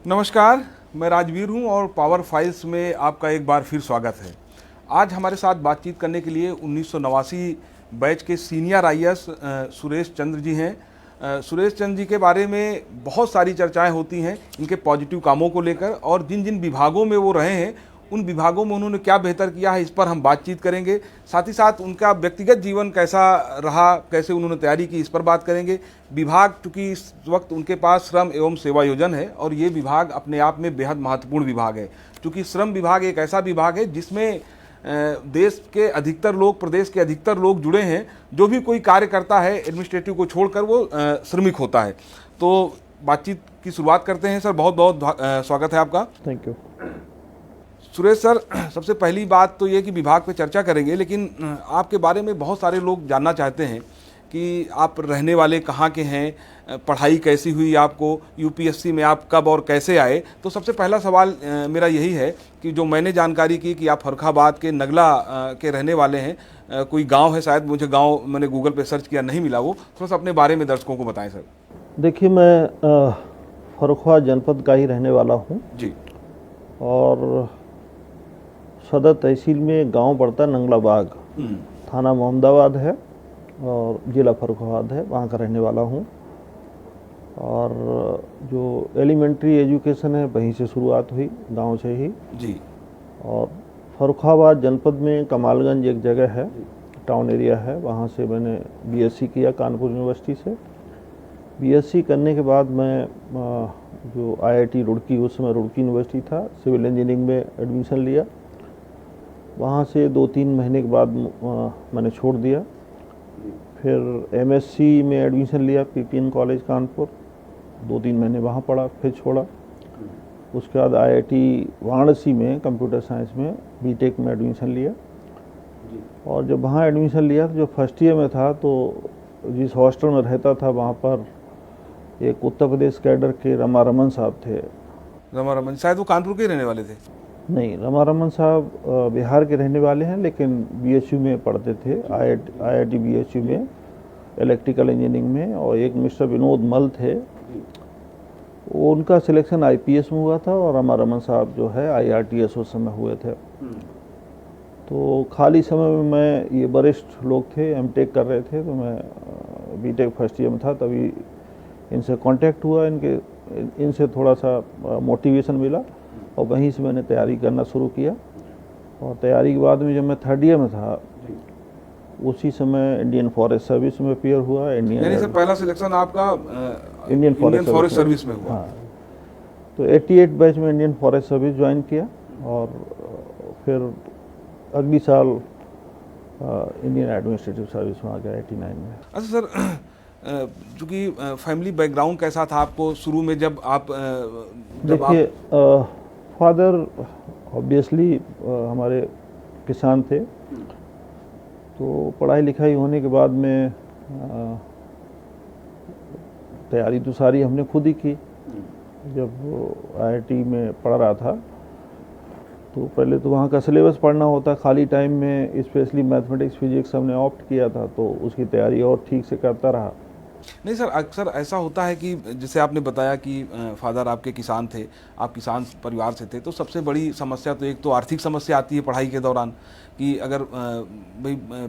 नमस्कार, मैं राजवीर हूं और पावर फाइल्स में आपका एक बार फिर स्वागत है। आज हमारे साथ बातचीत करने के लिए 1989 बैच के सीनियर आईएएस सुरेश चंद्र जी हैं। सुरेश चंद्र जी के बारे में बहुत सारी चर्चाएं होती हैं इनके पॉजिटिव कामों को लेकर, और जिन जिन विभागों में वो रहे हैं उन विभागों में उन्होंने क्या बेहतर किया है, इस पर हम बातचीत करेंगे। साथ ही साथ उनका व्यक्तिगत जीवन कैसा रहा, कैसे उन्होंने तैयारी की, इस पर बात करेंगे। विभाग, चूँकि इस वक्त उनके पास श्रम एवं सेवा योजन है और ये विभाग अपने आप में बेहद महत्वपूर्ण विभाग है, क्योंकि श्रम विभाग एक ऐसा विभाग है जिसमें देश के अधिकतर लोग, प्रदेश के अधिकतर लोग जुड़े हैं। जो भी कोई कार्य करता है एडमिनिस्ट्रेटिव को छोड़कर, वो श्रमिक होता है। तो बातचीत की शुरुआत करते हैं। सर, बहुत बहुत स्वागत है आपका। Thank you. सुरेश सर, सबसे पहली बात तो ये कि विभाग पे चर्चा करेंगे, लेकिन आपके बारे में बहुत सारे लोग जानना चाहते हैं कि आप रहने वाले कहाँ के हैं, पढ़ाई कैसी हुई आपको, यूपीएससी में आप कब और कैसे आए। तो सबसे पहला सवाल मेरा यही है कि जो मैंने जानकारी की कि आप फर्रुखाबाद के नगला के रहने वाले हैं, कोई गांव है शायद, मुझे गांव मैंने गूगल पे सर्च किया, नहीं मिला वो। थोड़ा सा अपने बारे में दर्शकों को बताएं सर। देखिए, मैं फर्रुखाबाद जनपद का ही रहने वाला हूँ जी। और सदर तहसील में गांव पड़ता है नंगलाबाग, थाना मोहम्मदाबाद है और ज़िला फर्रुखाबाद है, वहाँ का रहने वाला हूँ। और जो एलिमेंट्री एजुकेशन है वहीं से शुरुआत हुई, गांव से ही जी। और फर्रुखाबाद जनपद में कमालगंज एक जगह है, टाउन एरिया है, वहाँ से मैंने बीएससी किया कानपुर यूनिवर्सिटी से। बीएससी करने के बाद मैं जो आईआईटी रुड़की, उस समय रुड़की यूनिवर्सिटी था, सिविल इंजीनियरिंग में एडमिशन लिया। वहाँ से 2-3 महीने के बाद मैंने छोड़ दिया। फिर एमएससी में एडमिशन लिया पीपीएन कॉलेज कानपुर, 2-3 महीने वहाँ पढ़ा, फिर छोड़ा। उसके बाद आईआईटी वाराणसी में कंप्यूटर साइंस में बीटेक में एडमिशन लिया। और जब वहाँ एडमिशन लिया तो जो फर्स्ट ईयर में था, तो जिस हॉस्टल में रहता था वहाँ पर एक उत्तर प्रदेश कैडर के रमा रमन साहब थे। रमा रमन शायद वो कानपुर के ही रहने वाले थे। नहीं, रमा रमन साहब बिहार के रहने वाले हैं, लेकिन बीएचयू में पढ़ते थे, आईआईटी बीएचयू में इलेक्ट्रिकल इंजीनियरिंग में। और एक मिस्टर विनोद मल थे, उनका सिलेक्शन आईपीएस में हुआ था, और रमा रमन साहब जो है आईआरटीएस उस समय हुए थे। तो खाली समय में मैं, ये वरिष्ठ लोग थे, एमटेक कर रहे थे, तो मैं बीटेक फर्स्ट ईयर में था, तभी इनसे कांटेक्ट हुआ, इनसे थोड़ा सा मोटिवेशन मिला और वहीं से मैंने तैयारी करना शुरू किया। और तैयारी के बाद में जब मैं थर्ड ईयर में था, उसी समय इंडियन फॉरेस्ट सर्विस में अपियर हुआ। यानी सर पहला सिलेक्शन आपका इंडियन फॉरेस्ट सर्विस में हुआ। हाँ, तो 88 बैच में इंडियन फॉरेस्ट सर्विस ज्वाइन किया और फिर अगली साल इंडियन एडमिनिस्ट्रेटिव सर्विस में आ गया 89 में। अच्छा सर, चूँकि फैमिली बैकग्राउंड कैसा था आपको शुरू में, जब आप देखिए, फादर ऑब्वियसली हमारे किसान थे, तो पढ़ाई लिखाई होने के बाद में तैयारी तो सारी हमने खुद ही की। जब आईआईटी में पढ़ रहा था तो पहले तो वहाँ का सिलेबस पढ़ना होता, खाली टाइम में स्पेशली मैथमेटिक्स फिजिक्स हमने ऑप्ट किया था, तो उसकी तैयारी और ठीक से करता रहा। नहीं सर, अक्सर ऐसा होता है कि जैसे आपने बताया कि फादर आपके किसान थे, आप किसान परिवार से थे, तो सबसे बड़ी समस्या तो एक तो आर्थिक समस्या आती है पढ़ाई के दौरान, कि अगर भाई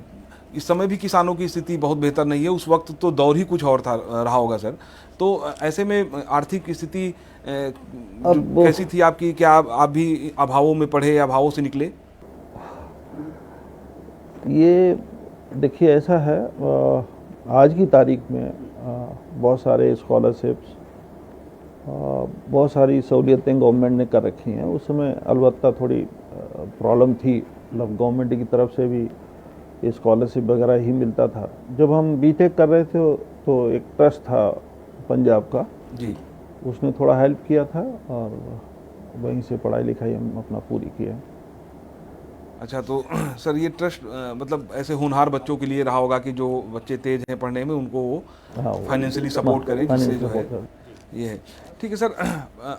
इस समय भी किसानों की स्थिति बहुत बेहतर नहीं है, उस वक्त तो दौर ही कुछ और था, रहा होगा सर। तो ऐसे में आर्थिक स्थिति कैसी थी आपकी? क्या आप भी अभावों में पढ़े या अभावों से निकले? ये देखिए, ऐसा है, आज की तारीख में बहुत सारे स्कॉलरशिप्स, बहुत सारी सहूलियतें गवर्नमेंट ने कर रखी हैं। उस समय अलबत्ता थोड़ी प्रॉब्लम थी, मतलब गवर्नमेंट की तरफ से भी स्कॉलरशिप वगैरह ही मिलता था। जब हम बीटेक कर रहे थे तो एक ट्रस्ट था पंजाब का जी, उसने थोड़ा हेल्प किया था और वहीं से पढ़ाई लिखाई हम अपना पूरी किया। अच्छा, तो सर ये ट्रस्ट मतलब ऐसे होनहार बच्चों के लिए रहा होगा कि जो बच्चे तेज हैं पढ़ने में, उनको वो फाइनेंशियली सपोर्ट करें, जिससे जो है ये है। ठीक है सर,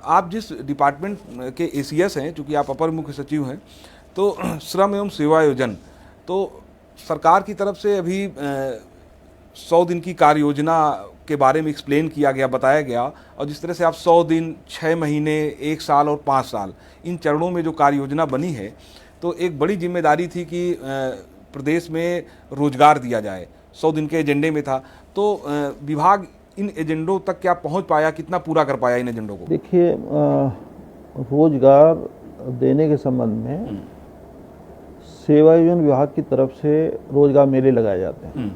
आप जिस डिपार्टमेंट के एसीएस हैं, चूँकि आप अपर मुख्य सचिव हैं, तो श्रम एवं सेवा योजन, तो सरकार की तरफ से अभी 100 दिन की कार्य योजना के बारे में एक्सप्लेन किया गया, बताया गया, और जिस तरह से आप 100 दिन, 6 महीने, 1 साल और 5 साल इन चरणों में जो कार्य योजना बनी है, तो एक बड़ी जिम्मेदारी थी कि प्रदेश में रोजगार दिया जाए, 100 दिन के एजेंडे में था। तो विभाग इन एजेंडों तक क्या पहुंच पाया, कितना पूरा कर पाया इन एजेंडों को? देखिए, रोजगार देने के संबंध में सेवा योजना विभाग की तरफ से रोजगार मेले लगाए जाते हैं।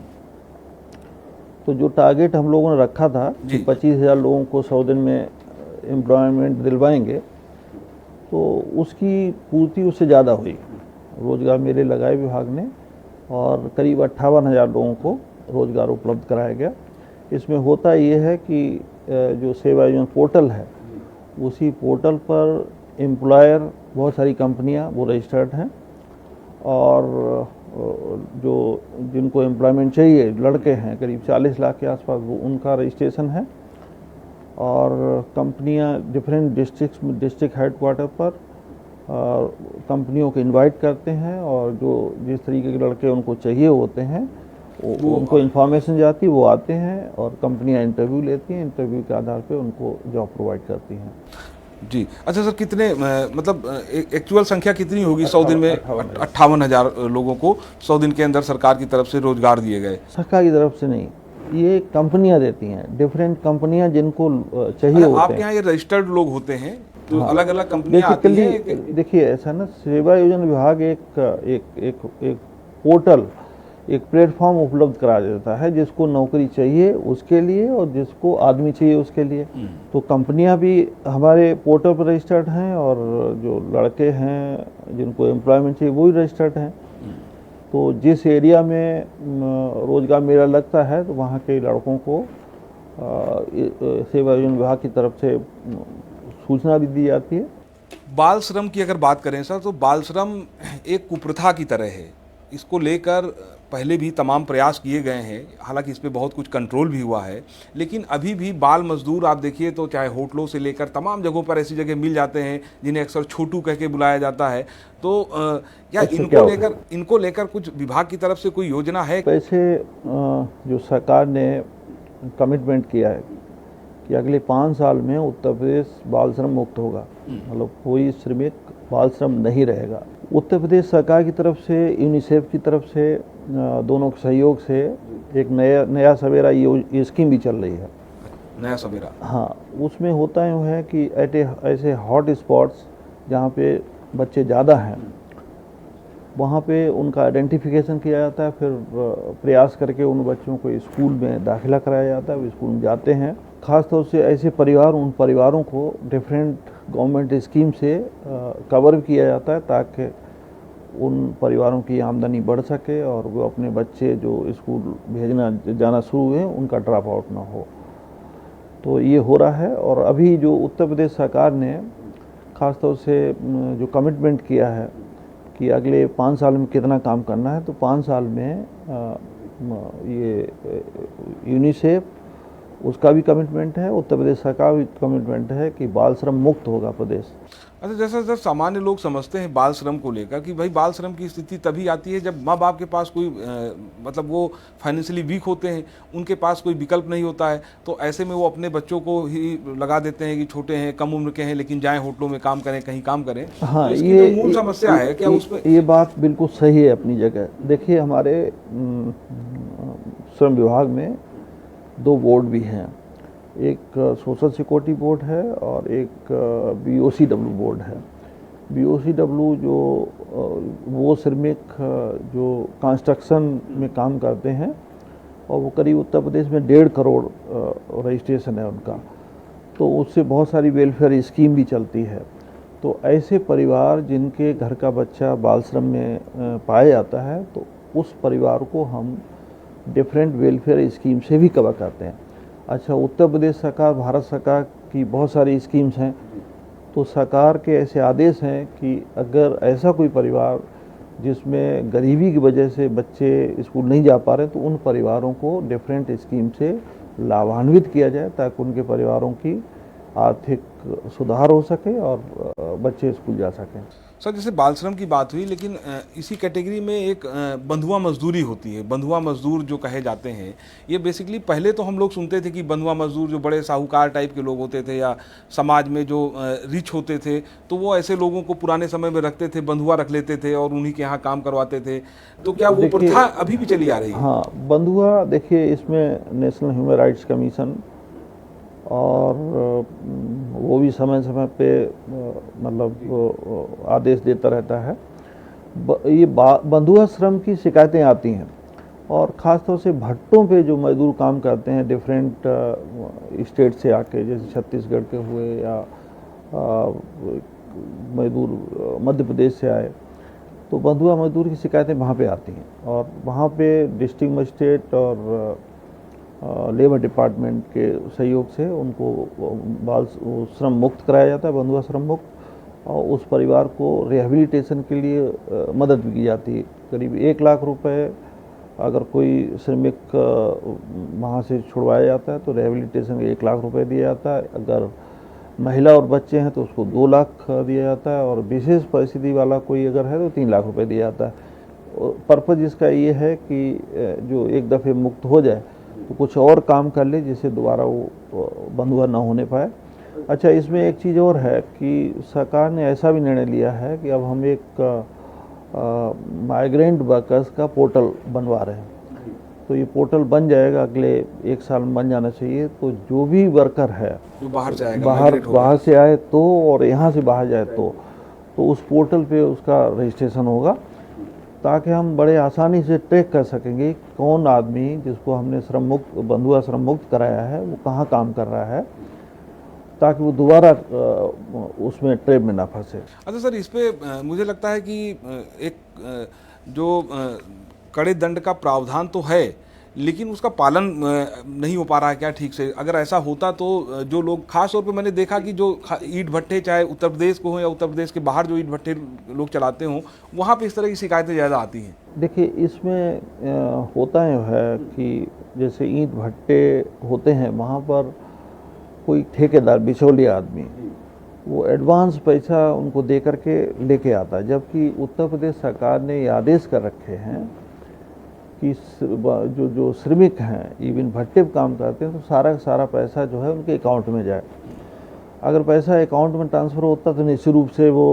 तो जो टारगेट हम लोगों ने रखा था कि 25,000 लोगों को 100 दिन में एम्प्लॉयमेंट दिलवाएंगे, तो उसकी पूर्ति उससे ज़्यादा हुई। रोजगार मेले लगाए विभाग ने और करीब 58,000 लोगों को रोजगार उपलब्ध कराया गया। इसमें होता ये है कि जो सेवा योजना पोर्टल है, उसी पोर्टल पर एम्प्लॉयर, बहुत सारी कंपनियां वो रजिस्टर्ड हैं, और जो जिनको एम्प्लॉयमेंट चाहिए, लड़के हैं करीब 40 लाख के आसपास, वो उनका रजिस्ट्रेशन है। और कंपनियां डिफरेंट डिस्ट्रिक्ट हेडक्वार्टर पर कंपनियों को इनवाइट करते हैं, और जो जिस तरीके के लड़के उनको चाहिए होते हैं उनको इन्फॉर्मेशन जाती है, वो आते हैं और कंपनियां इंटरव्यू लेती हैं, इंटरव्यू के आधार पे उनको जॉब प्रोवाइड करती हैं। जी, अच्छा सर, कितने मतलब एक्चुअल संख्या कितनी होगी 100 दिन में? 58,000 लोगों को 100 दिन के अंदर सरकार की तरफ से रोजगार दिए गए। सरकार की तरफ से नहीं, ये कंपनियां देती हैं, डिफरेंट कंपनियां जिनको चाहिए होते हैं। आपके यहाँ ये रजिस्टर्ड लोग होते हैं, तो अलग अलग कंपनियां आती हैं? देखिए, ऐसा ना, सेवा योजना विभाग एक पोर्टल, एक प्लेटफॉर्म उपलब्ध करा देता है, जिसको नौकरी चाहिए उसके लिए और जिसको आदमी चाहिए उसके लिए। तो कंपनियां भी हमारे पोर्टल पर रजिस्टर्ड हैं, और जो लड़के हैं जिनको एम्प्लॉयमेंट चाहिए वो भी रजिस्टर्ड हैं। तो जिस एरिया में रोजगार मेला लगता है, तो वहाँ के लड़कों को सेवा योजना विभाग की तरफ से सूचना भी दी जाती है। बाल श्रम की अगर बात करें सर, तो बाल श्रम एक कुप्रथा की तरह है। इसको लेकर पहले भी तमाम प्रयास किए गए हैं, हालांकि इस पे बहुत कुछ कंट्रोल भी हुआ है, लेकिन अभी भी बाल मजदूर आप देखिए तो चाहे होटलों से लेकर तमाम जगहों पर ऐसी जगह मिल जाते हैं जिन्हें अक्सर छोटू कह के बुलाया जाता है। तो क्या इनको लेकर कुछ विभाग की तरफ से कोई योजना है? वैसे जो सरकार ने कमिटमेंट किया है कि अगले 5 साल में उत्तर प्रदेश बाल श्रम मुक्त होगा, मतलब कोई श्रमिक बाल श्रम नहीं रहेगा। उत्तर प्रदेश सरकार की तरफ से, यूनिसेफ की तरफ से, दोनों के सहयोग से एक नया सवेरा ये स्कीम भी चल रही है। नया सवेरा? हाँ, उसमें होता यूँ है कि ऐसे हॉट स्पॉट्स जहाँ पे बच्चे ज़्यादा हैं, वहाँ पे उनका आइडेंटिफिकेशन किया जाता है, फिर प्रयास करके उन बच्चों को स्कूल में दाखिला कराया जाता है, वो स्कूल में जाते हैं। ख़ास तौर से ऐसे परिवार, उन परिवारों को डिफरेंट गवर्नमेंट स्कीम से कवर किया जाता है, ताकि उन परिवारों की आमदनी बढ़ सके और वो अपने बच्चे जो स्कूल जाना शुरू हुए उनका ड्रॉप आउट ना हो। तो ये हो रहा है। और अभी जो उत्तर प्रदेश सरकार ने ख़ास तौर से जो कमिटमेंट किया है कि अगले 5 साल में कितना काम करना है, तो 5 साल में ये यूनिसेफ, उसका भी कमिटमेंट है, उत्तर प्रदेश सरकार भी कमिटमेंट है कि बाल श्रम मुक्त होगा प्रदेश। अच्छा, जैसा सर सामान्य लोग समझते हैं बाल श्रम को लेकर कि भाई बाल श्रम की स्थिति तभी आती है जब माँ बाप के पास कोई मतलब वो फाइनेंशियली वीक होते हैं, उनके पास कोई विकल्प नहीं होता है, तो ऐसे में वो अपने बच्चों को ही लगा देते हैं कि छोटे हैं, कम उम्र के हैं, लेकिन जाएं होटलों में काम करें, कहीं काम करें। हाँ, तो ये मूल समस्या है क्या उसमें? ये बात बिल्कुल सही है अपनी जगह। देखिए, हमारे श्रम विभाग में 2 बोर्ड भी हैं, एक सोशल सिक्योरिटी बोर्ड है और एक BOCW बोर्ड है। BOCW जो वो श्रमिक जो कंस्ट्रक्शन में काम करते हैं, और वो करीब उत्तर प्रदेश में 1.5 करोड़ रजिस्ट्रेशन है उनका, तो उससे बहुत सारी वेलफेयर स्कीम भी चलती है। तो ऐसे परिवार जिनके घर का बच्चा बाल श्रम में पाया जाता है, तो उस परिवार को हम डिफरेंट वेलफेयर स्कीम से भी कवर करते हैं। अच्छा, उत्तर प्रदेश सरकार, भारत सरकार की बहुत सारी स्कीम्स हैं, तो सरकार के ऐसे आदेश हैं कि अगर ऐसा कोई परिवार जिसमें गरीबी की वजह से बच्चे स्कूल नहीं जा पा रहे, तो उन परिवारों को डिफरेंट स्कीम से लाभान्वित किया जाए, ताकि उनके परिवारों की आर्थिक सुधार हो सके और बच्चे स्कूल जा सकें। सर जैसे बाल श्रम की बात हुई, लेकिन इसी कैटेगरी में एक बंधुआ मजदूरी होती है। बंधुआ मजदूर जो कहे जाते हैं, ये बेसिकली पहले तो हम लोग सुनते थे कि बंधुआ मजदूर जो बड़े साहूकार टाइप के लोग होते थे या समाज में जो रिच होते थे, तो वो ऐसे लोगों को पुराने समय में रखते थे, बंधुआ रख लेते थे और उन्हीं के यहाँ काम करवाते थे। तो क्या वो प्रथा अभी भी चली आ रही है? हाँ, बंधुआ देखिए, इसमें नेशनल ह्यूमन राइट्स कमीशन और वो भी समय समय पे मतलब आदेश देता रहता है। ये बंधुआ श्रम की शिकायतें आती हैं, और ख़ासतौर से भट्टों पे जो मजदूर काम करते हैं डिफरेंट स्टेट से आके, जैसे छत्तीसगढ़ के हुए या मजदूर मध्य प्रदेश से आए, तो बंधुआ मजदूर की शिकायतें वहाँ पे आती हैं, और वहाँ पे डिस्ट्रिक्ट मजिस्ट्रेट और लेबर डिपार्टमेंट के सहयोग से उनको बाल श्रम मुक्त कराया जाता है, बंधुआ श्रम मुक्त, और उस परिवार को रिहैबिलिटेशन के लिए मदद भी की जाती है। करीब 1 लाख रुपए अगर कोई श्रमिक वहाँ से छुड़वाया जाता है तो रिहैबिलिटेशन के 1 लाख रुपए दिया जाता है। अगर महिला और बच्चे हैं तो उसको 2 लाख दिया जाता है, और विशेष परिस्थिति वाला कोई अगर है तो 3 लाख रुपए दिया जाता है। पर्पज़ इसका ये है कि जो एक दफ़े मुक्त हो जाए तो कुछ और काम कर ले जिससे दोबारा वो बंधुआ ना होने पाए। अच्छा, इसमें एक चीज़ और है कि सरकार ने ऐसा भी निर्णय लिया है कि अब हम एक माइग्रेंट वर्कर्स का पोर्टल बनवा रहे हैं। तो ये पोर्टल बन जाएगा, अगले 1 साल में बन जाना चाहिए। तो जो भी वर्कर है जो बाहर से आएगा, बाहर से आए तो, और यहाँ से बाहर जाए तो उस पोर्टल पे उसका रजिस्ट्रेशन होगा, ताकि हम बड़े आसानी से ट्रैक कर सकेंगे कौन आदमी जिसको हमने श्रम मुक्त, बंधुआ श्रम मुक्त कराया है, वो कहाँ काम कर रहा है, ताकि वो दोबारा उसमें ट्रैप में ना फंसे। अच्छा सर, इस पे मुझे लगता है कि एक जो कड़े दंड का प्रावधान तो है, लेकिन उसका पालन नहीं हो पा रहा है क्या ठीक से? अगर ऐसा होता तो जो लोग, खास तौर पे मैंने देखा कि जो ईंट भट्टे, चाहे उत्तर प्रदेश को हो या उत्तर प्रदेश के बाहर जो ईंट भट्टे लोग चलाते हों, वहाँ पे इस तरह की शिकायतें ज़्यादा आती हैं। देखिए, इसमें होता है कि जैसे ईंट भट्टे होते हैं, वहाँ पर कोई ठेकेदार, बिचौलिया आदमी, वो एडवांस पैसा उनको दे करके लेके आता है, जबकि उत्तर प्रदेश सरकार ने ये आदेश कर रखे हैं कि जो श्रमिक हैं, इवन भट्टे पे काम करते हैं, तो सारा का सारा पैसा जो है उनके अकाउंट में जाए। अगर पैसा अकाउंट में ट्रांसफ़र होता तो निश्चित रूप से वो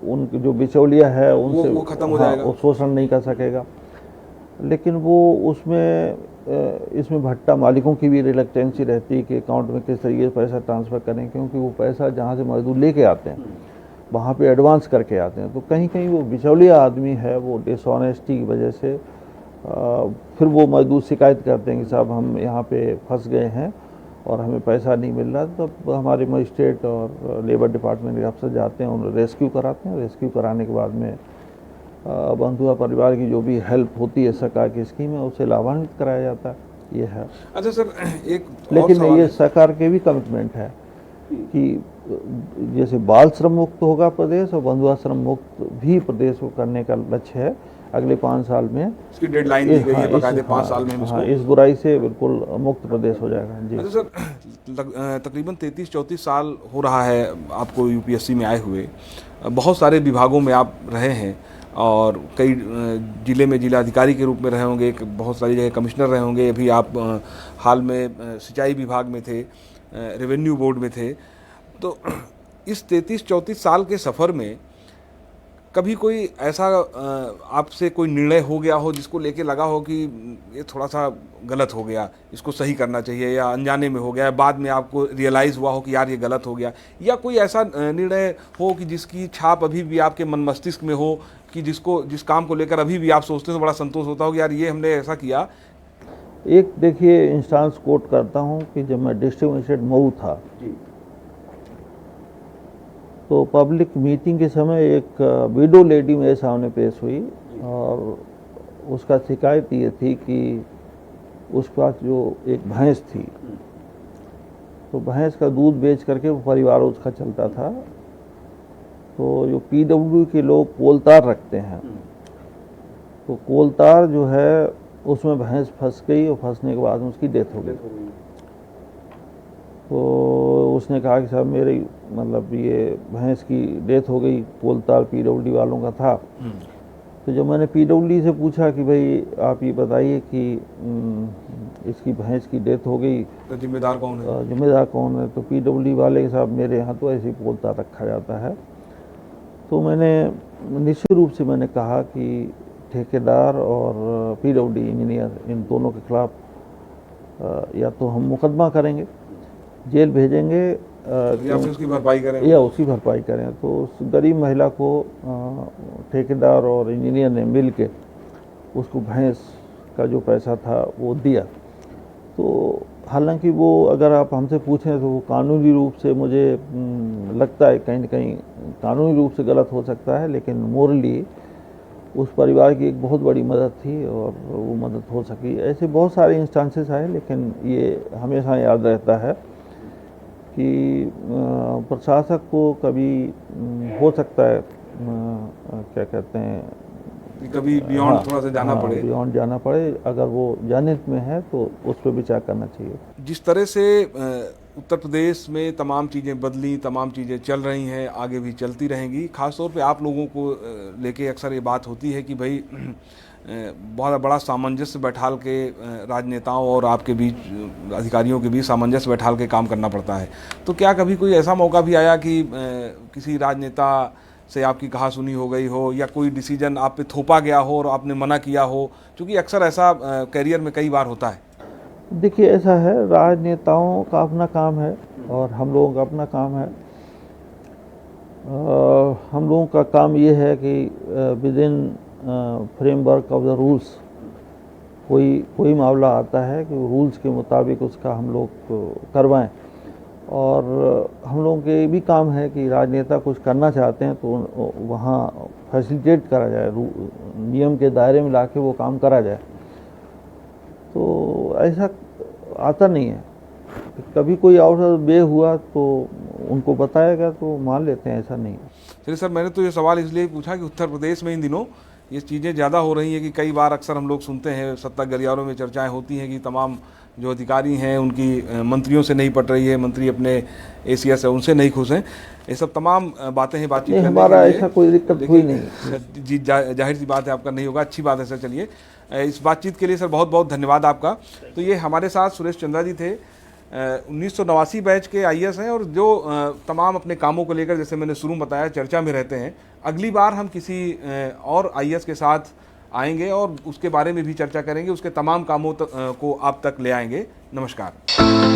उनके जो बिचौलिया है उनसे वो खत्म हो जाएगा, वो शोषण नहीं कर सकेगा। लेकिन वो उसमें इसमें भट्टा मालिकों की भी रिलक्टेंसी रहती है कि अकाउंट में किस तरीके से पैसा ट्रांसफ़र करें, क्योंकि वो पैसा जहाँ से मजदूर लेके आते हैं वहाँ पे एडवांस करके आते हैं। तो कहीं कहीं वो बिचौलिया आदमी है, वो डिसऑनेस्टी की वजह से फिर वो मजदूर शिकायत करते हैं कि साहब हम यहाँ पे फंस गए हैं और हमें पैसा नहीं मिल रहा। तो हमारे मजिस्ट्रेट और लेबर डिपार्टमेंट के अफसर जाते हैं, उन्हें रेस्क्यू कराते हैं। रेस्क्यू कराने के बाद में बंधुआ परिवार की जो भी हेल्प होती है सरकार की स्कीम है, उससे लाभान्वित कराया जाता है। ये है। अच्छा सर, एक लेकिन ये सरकार के भी कमिटमेंट है कि जैसे बाल श्रम मुक्त होगा प्रदेश, और बंधुआ श्रम मुक्त भी प्रदेश को करने का लक्ष्य है अगले 5 साल में। इसकी डेडलाइन दी गई है बकायदे 5 साल में। हाँ, इस बुराई से बिल्कुल मुक्त प्रदेश हो जाएगा जी। अच्छा सर, तकरीबन 33-34 साल हो रहा है आपको यूपीएससी में आए हुए। बहुत सारे विभागों में आप रहे हैं और कई ज़िले में जिलाधिकारी के रूप में रहे होंगे, बहुत सारी जगह कमिश्नर रहे होंगे। अभी आप हाल में सिंचाई विभाग में थे, रेवेन्यू बोर्ड में थे। तो इस 33-34 साल के सफ़र में कभी कोई ऐसा आपसे कोई निर्णय हो गया हो जिसको लेके लगा हो कि ये थोड़ा सा गलत हो गया, इसको सही करना चाहिए, या अनजाने में हो गया, बाद में आपको रियलाइज़ हुआ हो कि यार ये गलत हो गया, या कोई ऐसा निर्णय हो कि जिसकी छाप अभी भी आपके मन मस्तिष्क में हो, कि जिस काम को लेकर अभी भी आप सोचते हैं तो बड़ा संतोष होता हो कि यार ये हमने ऐसा किया? एक देखिए, इंस्टांस कोट करता हूँ कि जब मैं डिस्ट्रिक्ट मजिस्ट्रेट मऊ था तो पब्लिक मीटिंग के समय एक विडो लेडी मेरे सामने पेश हुई, और उसका शिकायत ये थी कि उसके पास जो एक भैंस थी, तो भैंस का दूध बेच करके वो परिवार उसका चलता था। तो जो पीडब्ल्यू के लोग कोलतार रखते हैं, तो कोलतार जो है उसमें भैंस फंस गई, और फंसने के बाद उसकी डेथ हो गई। तो तो उसने कहा कि साहब मेरी मतलब ये भैंस की डेथ हो गई, पोलताल पीडब्ल्यूडी वालों का था। तो जब मैंने पीडब्ल्यूडी से पूछा कि भाई आप ये बताइए कि इसकी भैंस की डेथ हो गई तो जिम्मेदार कौन है? जिम्मेदार कौन है? तो पीडब्ल्यूडी वाले के साहब मेरे यहाँ तो ऐसे ही पोलताल रखा जाता है। तो मैंने निश्चित रूप से मैंने कहा कि ठेकेदार और पीडब्ल्यूडी इंजीनियर इन दोनों के खिलाफ या तो हम मुकदमा करेंगे, जेल भेजेंगे या फिर उसकी भरपाई करें। या उसकी भरपाई करें। तो उस गरीब महिला को ठेकेदार और इंजीनियर ने मिल के उसको भैंस का जो पैसा था वो दिया। तो हालांकि वो अगर आप हमसे पूछें तो वो कानूनी रूप से मुझे लगता है कहीं न कहीं कानूनी रूप से गलत हो सकता है, लेकिन मोरली उस परिवार की एक बहुत बड़ी मदद थी और वो मदद हो सकी। ऐसे बहुत सारे इंस्टेंसेस आए, लेकिन ये हमेशा याद रहता है कि प्रशासक को कभी हो सकता है क्या कहते हैं कभी बियॉन्ड थोड़ा सा जाना पड़े, बियॉन्ड जाना पड़े। अगर वो जानित में है तो उस पर विचार करना चाहिए। जिस तरह से उत्तर प्रदेश में तमाम चीज़ें बदली, तमाम चीज़ें चल रही हैं, आगे भी चलती रहेंगी। ख़ासतौर पे आप लोगों को लेके अक्सर ये बात होती है कि भाई बहुत बड़ा सामंजस्य बैठाल के राजनेताओं और आपके बीच अधिकारियों के बीच सामंजस्य बैठाल के काम करना पड़ता है। तो क्या कभी कोई ऐसा मौका भी आया कि किसी राजनेता से आपकी कहा सुनी हो गई हो या कोई डिसीजन आप पे थोपा गया हो और आपने मना किया हो? क्योंकि अक्सर ऐसा करियर में कई बार होता है। देखिए ऐसा है, राजनेताओं का अपना काम है और हम लोगों का अपना काम है। हम लोगों का काम ये है कि with in framework of the rules कोई मामला आता है कि रूल्स के मुताबिक उसका हम लोग करवाएं। और हम लोगों के भी काम है कि राजनेता कुछ करना चाहते हैं तो वहाँ फैसिलिटेट करा जाए, नियम के दायरे में लाके वो काम करा जाए। तो ऐसा आता नहीं है, कभी कोई अवसर बे हुआ तो उनको बताएगा तो मान लेते हैं, ऐसा नहीं है। चलिए सर, मैंने तो ये सवाल इसलिए पूछा कि उत्तर प्रदेश में इन दिनों ये चीज़ें ज़्यादा हो रही हैं कि कई बार अक्सर हम लोग सुनते हैं, सत्ता गलियारों में चर्चाएं होती हैं कि तमाम जो अधिकारी हैं उनकी मंत्रियों से नहीं पट रही है, मंत्री अपने एसीएस है उनसे नहीं खुश हैं। ये सब तमाम बातें हैं बातचीत करने हमारा के लिए। ऐसा कोई दिक्कत हुई नहीं जी, जाहिर सी बात है आपका नहीं होगा, अच्छी बात है सर। चलिए, इस बातचीत के लिए सर बहुत बहुत धन्यवाद आपका। तो ये हमारे साथ सुरेश चंद्रा जी थे, 1989 बैच के आईएएस हैं और जो तमाम अपने कामों को लेकर, जैसे मैंने शुरू में बताया, चर्चा में रहते हैं। अगली बार हम किसी और आईएएस के साथ आएंगे और उसके बारे में भी चर्चा करेंगे, उसके तमाम कामों को आप तक ले आएंगे। नमस्कार।